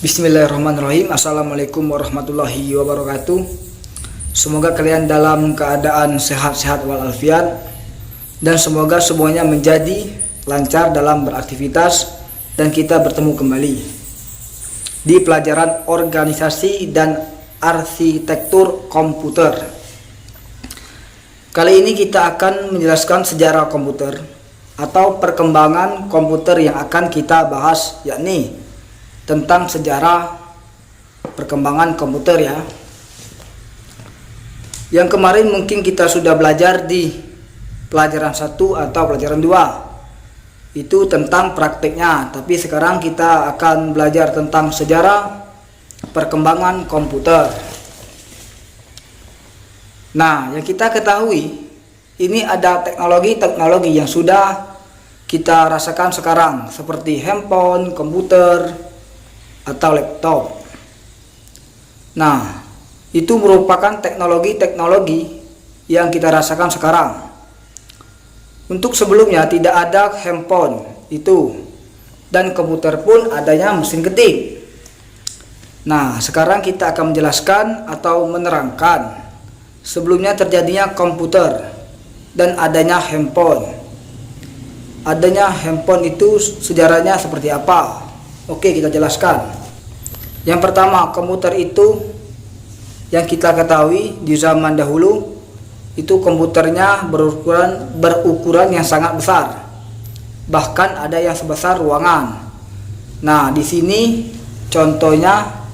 Bismillahirrahmanirrahim. Assalamualaikum warahmatullahi wabarakatuh. Semoga kalian dalam keadaan sehat-sehat walafiat, dan semoga semuanya menjadi lancar dalam beraktivitas, dan kita bertemu kembali di pelajaran organisasi dan arsitektur komputer. Kali ini kita akan menjelaskan sejarah komputer atau perkembangan komputer yang akan kita bahas, yakni tentang sejarah perkembangan komputer ya. Yang kemarin mungkin kita sudah belajar di pelajaran 1 atau pelajaran 2. Itu tentang prakteknya, tapi sekarang kita akan belajar tentang sejarah perkembangan komputer. Nah, yang kita ketahui, ini ada teknologi-teknologi yang sudah kita rasakan sekarang, seperti handphone, komputer, atau laptop. Nah, itu merupakan teknologi-teknologi yang kita rasakan sekarang. Untuk sebelumnya tidak ada handphone itu, dan komputer pun adanya mesin ketik. Nah, sekarang kita akan menjelaskan atau menerangkan sebelumnya terjadinya komputer dan adanya handphone. Adanya handphone itu sejarahnya seperti apa? Oke, kita jelaskan. Yang pertama, komputer itu yang kita ketahui di zaman dahulu itu komputernya berukuran yang sangat besar. Bahkan ada yang sebesar ruangan. Nah, di sini contohnya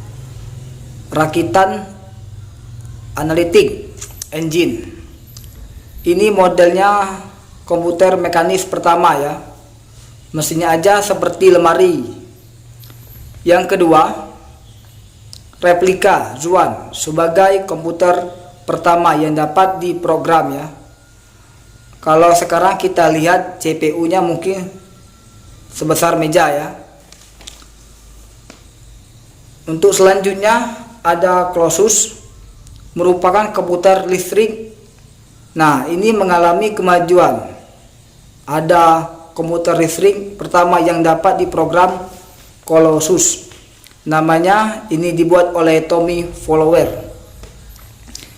rakitan analitik engine. Ini modelnya komputer mekanis pertama ya. Mesinnya aja seperti lemari. Yang kedua, replika Zuan sebagai komputer pertama yang dapat diprogram ya. Kalau sekarang kita lihat CPU-nya mungkin sebesar meja ya. Untuk selanjutnya ada Colossus, merupakan komputer listrik. Nah, ini mengalami kemajuan. Ada komputer listrik pertama yang dapat diprogram, Colossus. Namanya ini dibuat oleh Tommy Fowler.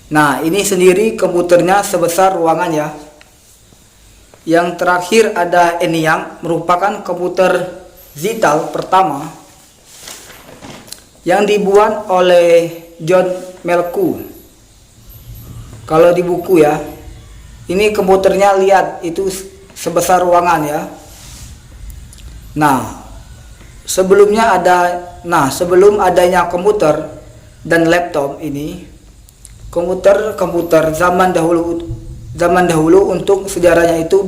Nah, ini sendiri komputernya sebesar ruangan ya. Yang terakhir ada ENIAC, merupakan komputer digital pertama yang dibuat oleh John Melku. Kalau di buku ya, ini komputernya lihat itu sebesar ruangan ya. Sebelum adanya komputer dan laptop ini, komputer zaman dahulu untuk sejarahnya itu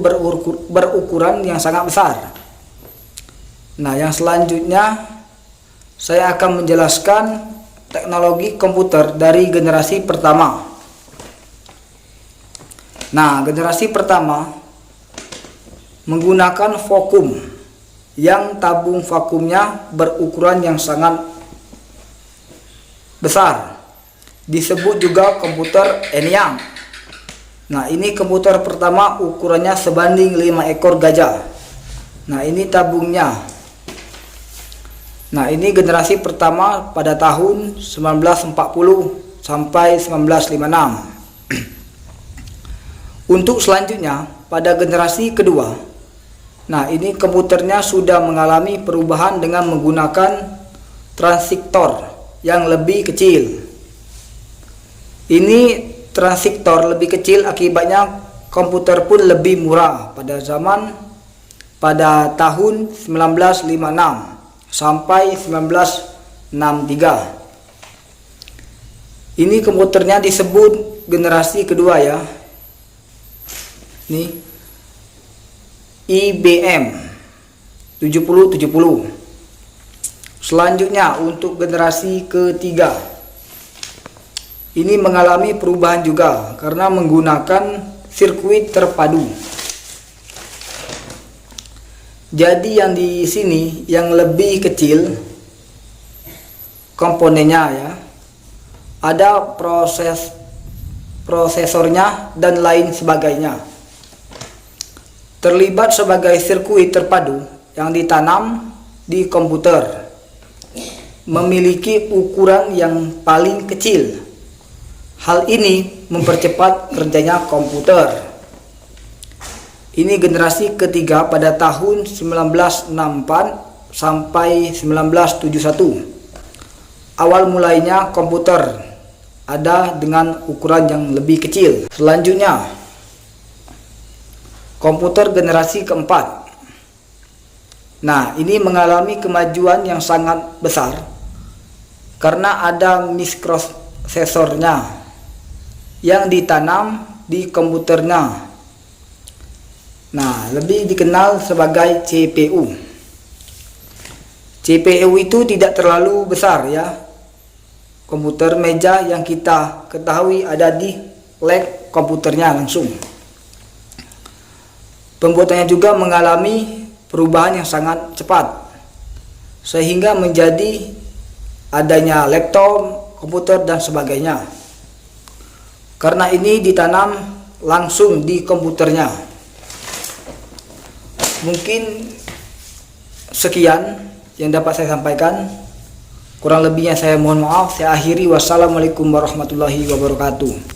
berukuran yang sangat besar. Nah, yang selanjutnya saya akan menjelaskan teknologi komputer dari generasi pertama. Nah, generasi pertama menggunakan vakum, yang tabung vakumnya berukuran yang sangat besar. Disebut juga komputer ENIAC. Nah, ini komputer pertama ukurannya sebanding 5 ekor gajah. Nah, ini tabungnya. Nah, ini generasi pertama pada tahun 1940 sampai 1956. Untuk selanjutnya pada generasi kedua, nah ini komputernya sudah mengalami perubahan dengan menggunakan transistor yang lebih kecil. Ini transistor lebih kecil, akibatnya komputer pun lebih murah pada tahun 1956 sampai 1963. Ini komputernya disebut generasi kedua ya. Nih, IBM 7070. Selanjutnya untuk generasi ketiga, ini mengalami perubahan juga karena menggunakan sirkuit terpadu. Jadi yang di sini yang lebih kecil komponennya ya, ada prosesornya dan lain sebagainya. Terlibat sebagai sirkuit terpadu yang ditanam di komputer. memiliki ukuran yang paling kecil. Hal ini mempercepat kerjanya komputer. Ini generasi ketiga pada tahun 1964 sampai 1971. Awal mulainya komputer ada dengan ukuran yang lebih kecil. Selanjutnya, komputer generasi keempat. Nah, ini mengalami kemajuan yang sangat besar karena ada mikroprosesornya yang ditanam di komputernya. Nah, lebih dikenal sebagai CPU. CPU itu tidak terlalu besar ya. Komputer meja yang kita ketahui ada di leg komputernya langsung. Pembuatannya juga mengalami perubahan yang sangat cepat sehingga menjadi adanya laptop, komputer dan sebagainya. Karena ini ditanam langsung di komputernya. Mungkin sekian yang dapat saya sampaikan. Kurang lebihnya saya mohon maaf. Saya akhiri. Wassalamualaikum warahmatullahi wabarakatuh.